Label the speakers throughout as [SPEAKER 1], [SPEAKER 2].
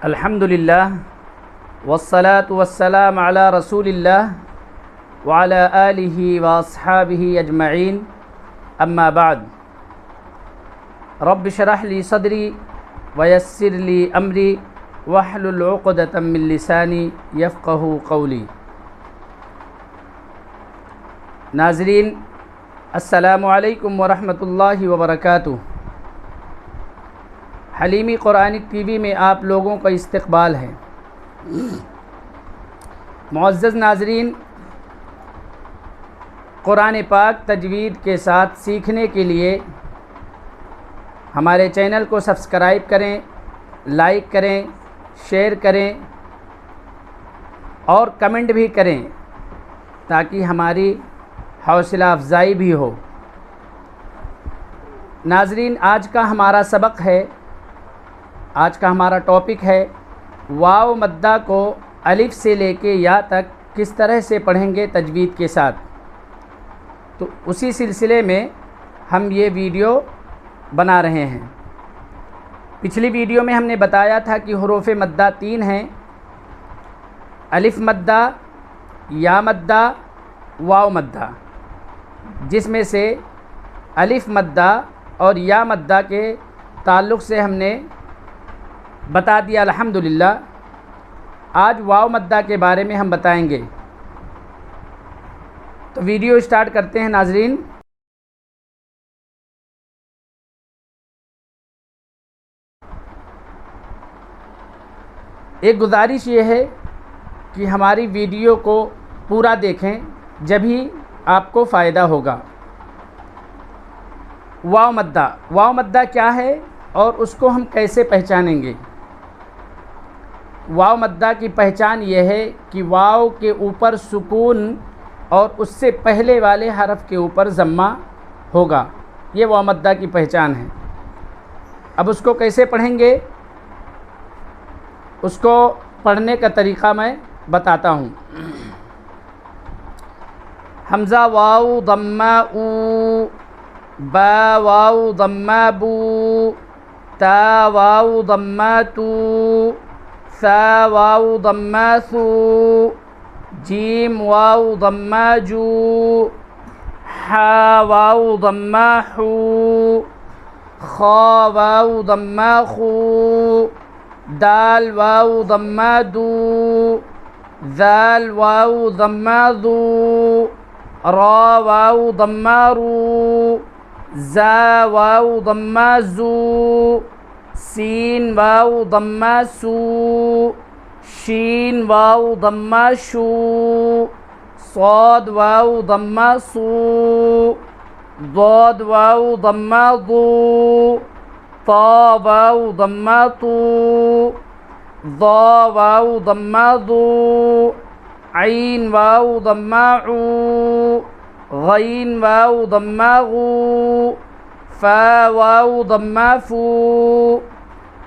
[SPEAKER 1] الحمدللہ والصلاة والسلام علی رسول اللہ وعلی آلہ واصحابہ اجمعین اما بعد رب اشرح لی صدری ویسر لی امری واحلل عقدۃ من لسانی یفقہوا قولی۔ ناظرین السلام علیکم ورحمۃ اللہ وبرکاتہ۔ حلیمی قرآنک ٹی وی میں آپ لوگوں کا استقبال ہے۔ معزز ناظرین، قرآن پاک تجوید کے ساتھ سیکھنے کے لیے ہمارے چینل کو سبسکرائب کریں، لائک کریں، شیئر کریں اور کمنٹ بھی کریں تاکہ ہماری حوصلہ افزائی بھی ہو۔ ناظرین، آج کا ہمارا سبق ہے، آج کا ہمارا ٹاپک ہے واو مدہ کو الف سے لے کے یا تک کس طرح سے پڑھیں گے تجوید کے ساتھ۔ تو اسی سلسلے میں ہم یہ ویڈیو بنا رہے ہیں۔ پچھلی ویڈیو میں ہم نے بتایا تھا کہ حروف مدہ 3 ہیں: الف مدہ، یا مدہ، واو مدہ، جس میں سے الف مدہ اور یا مدہ کے تعلق سے ہم نے بتا دیا الحمدللہ۔ آج واو مدہ کے بارے میں ہم بتائیں گے۔ تو ویڈیو اسٹارٹ کرتے ہیں ناظرین۔ ایک گزارش یہ ہے کہ ہماری ویڈیو کو پورا دیکھیں، جبھی آپ کو فائدہ ہوگا۔ واو مدہ کیا ہے اور اس کو ہم کیسے پہچانیں گے؟ واو مدہ کی پہچان یہ ہے کہ واو کے اوپر سکون اور اس سے پہلے والے حرف کے اوپر ضمہ ہوگا، یہ واو مدہ کی پہچان ہے۔ اب اس کو کیسے پڑھیں گے، اس کو پڑھنے کا طریقہ میں بتاتا ہوں۔ حمزہ واو ضمہ او، با واو ضمہ بو، تا واو ضمہ تو، ثا واو ضمہ ثو، جیم واو ضمہ جو، حا واو ضمہ حو، خا واو ضمہ خو، دال واو ضمہ دو، ذال واو ضمہ ذو، را واو ضمہ رو، زا واو ضمہ زو، سین واو ضمہ سو، شین واو ضمہ شو، صاد واو ضمہ صو، ضاد واو ضمہ ضو، طا واو ضمہ طو، ضا واو ضمہ ضو، عین واو ضمہ عو، غین واو ضمہ غو، فا واو ضمہ فو،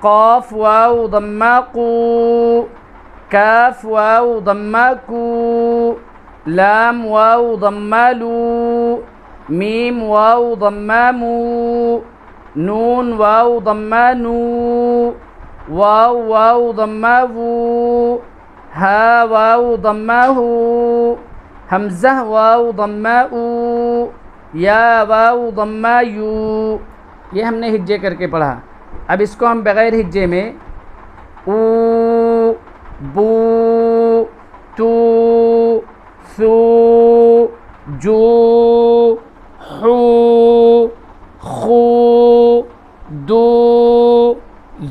[SPEAKER 1] قاف واو ضمہ قو، کاف واو ضمہ کو، لام واو ضمہ لو، میم واو ضمہ مو، نون واو ضمہ نو، واو واو ضمہ وو، ہا واو ضمہ ہو، حمزہ واو ضمہ او، یا واو ضمہ یو۔ یہ ہم نے ہجے کر کے پڑھا۔ اب اس کو ہم بغیر ہجے میں او، بو، تو، ثو، جو، حو، خو، دو،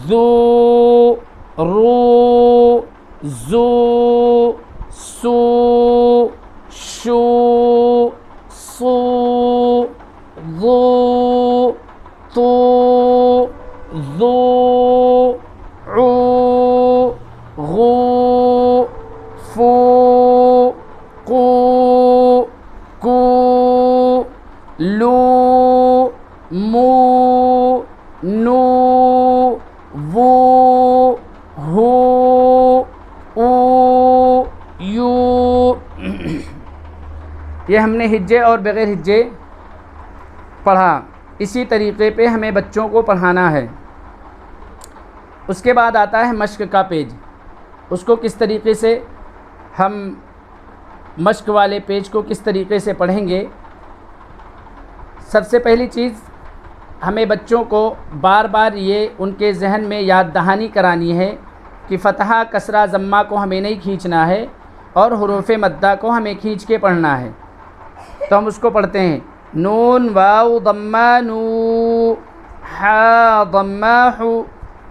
[SPEAKER 1] ذو، رو، زو، سو، شو، صو، ضو، طو، ذو، عو، غو، فو، قو، کو، لو، مو، نو، وو، ہو، او، یو۔ یہ ہم نے ہجے اور بغیر ہجے پڑھا۔ اسی طریقے پہ ہمیں بچوں کو پڑھانا ہے۔ اس کے بعد آتا ہے مشق کا پیج. اس کو کس طریقے سے ہم مشق والے پیج کو کس طریقے سے پڑھیں گے. سب سے پہلی چیز ہمیں بچوں کو بار بار یہ ان کے ذہن میں یاد دہانی کرانی ہے کہ فتحہ کسرہ ضمہ کو ہمیں نہیں کھینچنا ہے اور حروف مدہ کو ہمیں کھینچ کے پڑھنا ہے. تو ہم اس کو پڑھتے ہیں. نون واو ضمہ نو، حا ضمہ حو،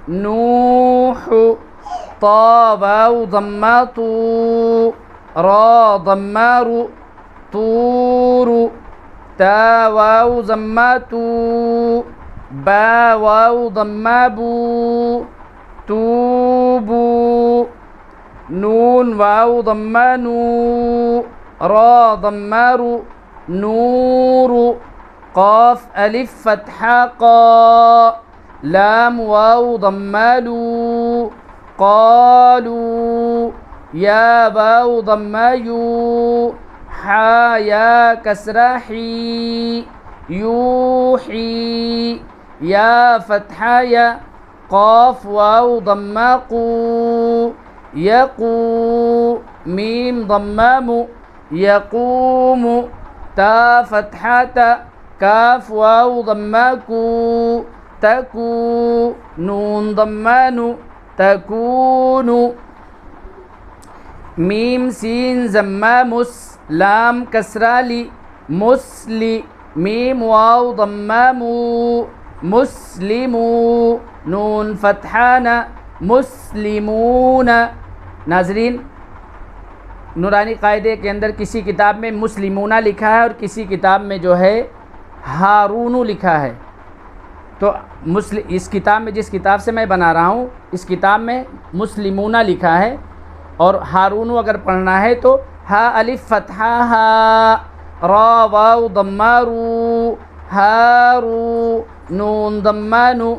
[SPEAKER 1] نوح، طا واو ضمہ تو، را ضمہ رو، طور، تا واو ضمہ تو، با واو ضمہ بو، توبو، نون واو ضمہ نو، را ضمہ رو، نور، قاف الف فتحہ قا، لام واو ضمہ لو، قالو، یا واو ضمہ یو، حا یا کسرہ حی، یوحی، یا فتحہ یا، قاف واو ضمہ قو، یقو، میم ضمہ مو، یقوم، تا فتحہ تا، کاف واو ضمہ کو، تکو، نون ضمہ نو، تکونو، میم سین ضمہ مس، لام کسرہ لی، مسلی، میم واو ضمہ مو، مسلمو، نون فتحہ نا، مسلمون. ناظرین، نورانی قاعدے کے اندر کسی کتاب میں مسلمونہ لکھا ہے اور کسی کتاب میں جو ہے ہارون لکھا ہے. تو اس کتاب میں، جس کتاب سے میں بنا رہا ہوں، اس کتاب میں مسلمونہ لکھا ہے اور ہارون اگر پڑھنا ہے تو ہا الف فتحہ ہا، را واو ضمہ رو، ہارو، نون ضمہ نو،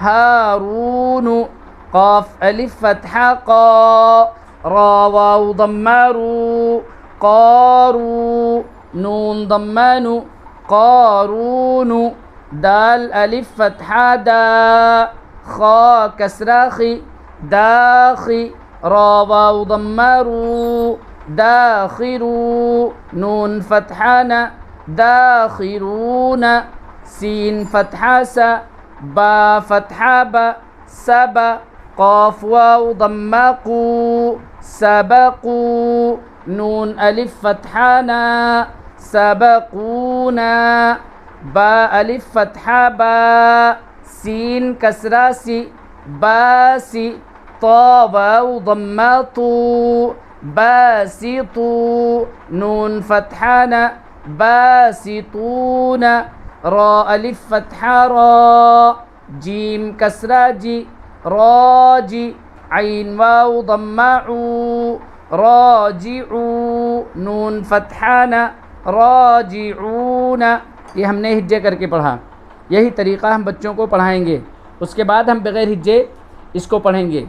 [SPEAKER 1] ہارون، قاف الف فتحہ قا، را واو ضمہ رو، قارو، نون ضمہ نو، قارون، دال الف فتحہ دا، خا کسرہ خی، داخی، را واو ضمہ رو، داخرو، نون فتحہ نا، داخرون، سین فتحہ سا، با فتحہ با، سبا، قاف واو ضمہ قو، سبقو، نون الف فتحہ نا، سبقونا، با الف فتحہ با، سین کسرہ سی، باسی، طا واو ضمہ تو، باسطو، نون فتحہ نا، باسطون، را الف فتحہ را، جیم کسرہ جی، راجی، عین واو ضمہ عو، راجعو، نون فتحہ نا، راجعون. یہ ہم نے ہجے کر کے پڑھا. یہی طریقہ ہم بچوں کو پڑھائیں گے. اس کے بعد ہم بغیر ہجے اس کو پڑھیں گے.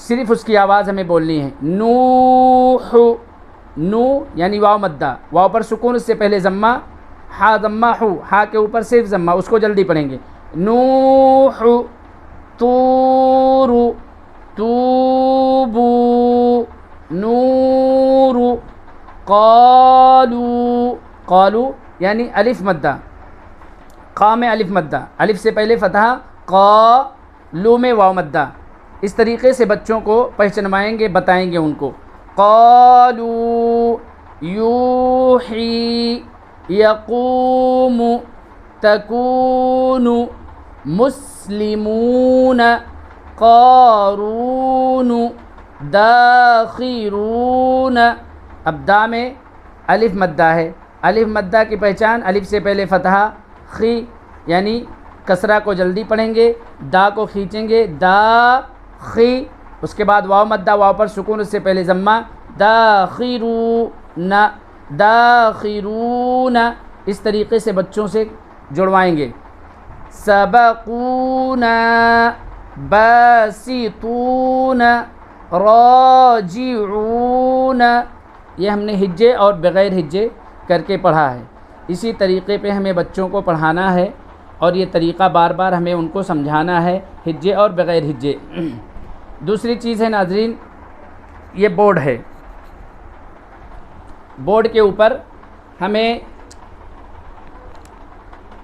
[SPEAKER 1] صرف اس کی آواز ہمیں بولنی ہے. نوح، نو یعنی واو مدہ، واو پر سکون، اس سے پہلے ضمہ، ہا ضمہ ہو، ہا کے اوپر صرف ضمہ، اس کو جلدی پڑھیں گے. نوح، طور، توبو، نور، قالو، قالو یعنی الف مدہ، قا میں الف مدہ، الف سے پہلے فتحہ، قا، لو میں واو مدہ. اس طریقے سے بچوں کو پہچنوائیں گے، بتائیں گے ان کو. قالو، یوحی، یقوم، تکون، مسلمون، قارون، داخرون. اب دا میں الف مدہ ہے. الف مدہ کی پہچان، الف سے پہلے فتحہ، خی یعنی کسرہ کو جلدی پڑھیں گے، دا کو کھینچیں گے، دا خی. اس کے بعد واو مدہ، واو پر سکون، اس سے پہلے ضمہ، داخرون، داخرون. اس طریقے سے بچوں سے جڑوائیں گے. سبقونا، باسطون، راجعون. یہ ہم نے ہجے اور بغیر ہجے کر کے پڑھا ہے. اسی طریقے پہ ہمیں بچوں کو پڑھانا ہے. اور یہ طریقہ بار بار ہمیں ان کو سمجھانا ہے، ہجے اور بغیر ہجے۔ دوسری چیز ہے ناظرین، یہ بورڈ ہے، بورڈ کے اوپر ہمیں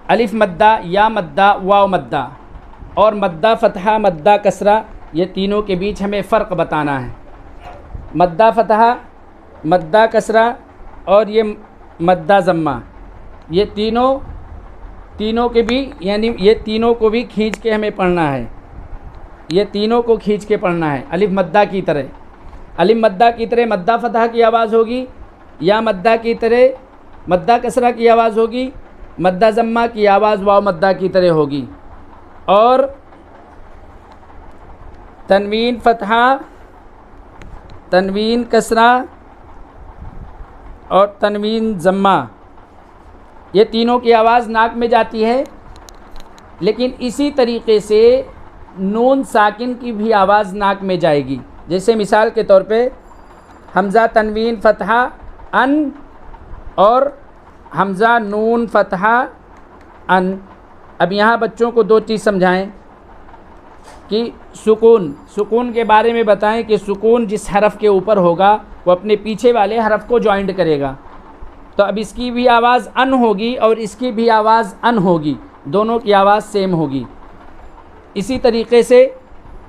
[SPEAKER 1] الف مدہ، یا مدہ، واو مدہ اور مدہ فتحہ، مدہ کسرہ، یہ تینوں کے بیچ ہمیں فرق بتانا ہے۔ مدہ فتحہ، مدہ کسرہ اور یہ مدہ ضمہ، یہ تینوں کے بھی، یعنی یہ تینوں کو بھی کھینچ کے ہمیں پڑھنا ہے، یہ تینوں کو کھینچ کے پڑھنا ہے الف مدہ کی طرح۔ الف مدہ کی طرح مدہ فتحہ کی آواز ہوگی، یا مدہ کی طرح مدہ کسرہ کی آواز ہوگی، مدہ ضمہ کی آواز واو مدہ کی طرح ہوگی، اور تنوین فتحہ، تنوین کسرہ اور تنوین ضمہ، یہ تینوں کی آواز ناک میں جاتی ہے، لیکن اسی طریقے سے نون ساکن کی بھی آواز ناک میں جائے گی۔ جیسے مثال کے طور پہ حمزہ تنوین فتحہ ان اور حمزہ نون فتحہ ان۔ اب یہاں بچوں کو دو چیز سمجھائیں کہ سکون کے بارے میں بتائیں کہ سکون جس حرف کے اوپر ہوگا وہ اپنے پیچھے والے حرف کو جوائنٹ کرے گا، تو اب اس کی بھی آواز ان ہوگی اور اس کی بھی آواز ان ہوگی، دونوں کی آواز سیم ہوگی۔ اسی طریقے سے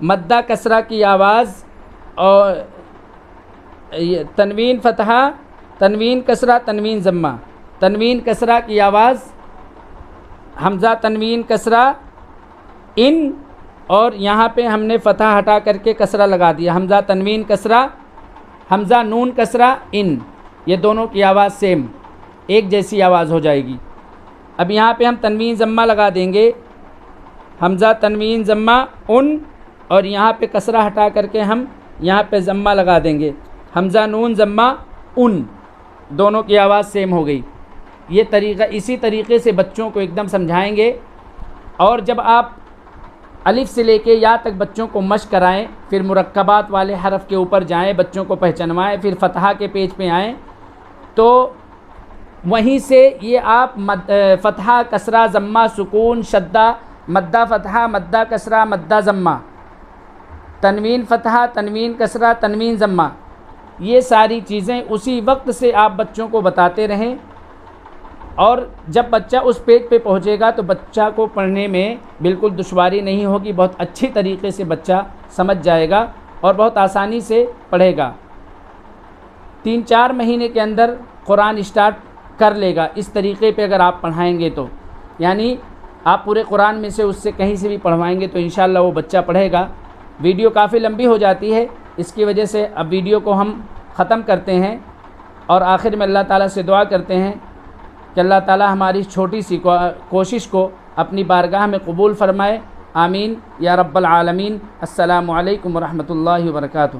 [SPEAKER 1] مدہ کسرہ کی آواز اور تنوین فتحہ، تنوین کسرہ، تنوین ضمہ، تنوین کسرہ کی آواز حمزہ تنوین کسرہ ان، اور یہاں پہ ہم نے فتحہ ہٹا کر کے کسرہ لگا دیا، حمزہ تنوین کسرہ، حمزہ نون کسرہ ان، یہ دونوں کی آواز سیم ایک جیسی آواز ہو جائے گی۔ اب یہاں پہ ہم تنوین ضمہ لگا دیں گے، حمزہ تنوین ضمہ ان، اور یہاں پہ کسرہ ہٹا کر کے ہم یہاں پہ ضمہ لگا دیں گے، حمزہ نون ضمہ ان، دونوں کی آواز سیم ہو گئی۔ یہ طریقہ اسی طریقے سے بچوں کو ایک دم سمجھائیں گے، اور جب آپ الف سے لے کے یا تک بچوں کو مشق کرائیں، پھر مرکبات والے حرف کے اوپر جائیں، بچوں کو پہچنوائیں، پھر فتحہ کے پیج پہ آئیں، تو وہیں سے یہ آپ فتحہ کسرہ ضمہ سکون شدہ، مدہ فتحہ مدہ کسرہ مدہ ضمہ، تنوین فتحہ تنوین کسرہ تنوین ضمہ، یہ ساری چیزیں اسی وقت سے آپ بچوں کو بتاتے رہیں، اور جب بچہ اس پیج پہ پہنچے گا تو بچہ کو پڑھنے میں بالکل دشواری نہیں ہوگی، بہت اچھی طریقے سے بچہ سمجھ جائے گا اور بہت آسانی سے پڑھے گا۔ 3-4 مہینے کے اندر قرآن اسٹارٹ کر لے گا اس طریقے پہ اگر آپ پڑھائیں گے تو، یعنی آپ پورے قرآن میں سے اس سے کہیں سے بھی پڑھوائیں گے تو انشاءاللہ وہ بچہ پڑھے گا۔ ویڈیو کافی لمبی ہو جاتی ہے، اس کی وجہ سے اب ویڈیو کو ہم ختم کرتے ہیں، اور آخر میں اللہ تعالیٰ سے دعا کرتے ہیں کہ اللہ تعالیٰ ہماری چھوٹی سی کوشش کو اپنی بارگاہ میں قبول فرمائے، آمین یا رب العالمین۔ السلام علیکم ورحمۃ اللہ وبرکاتہ۔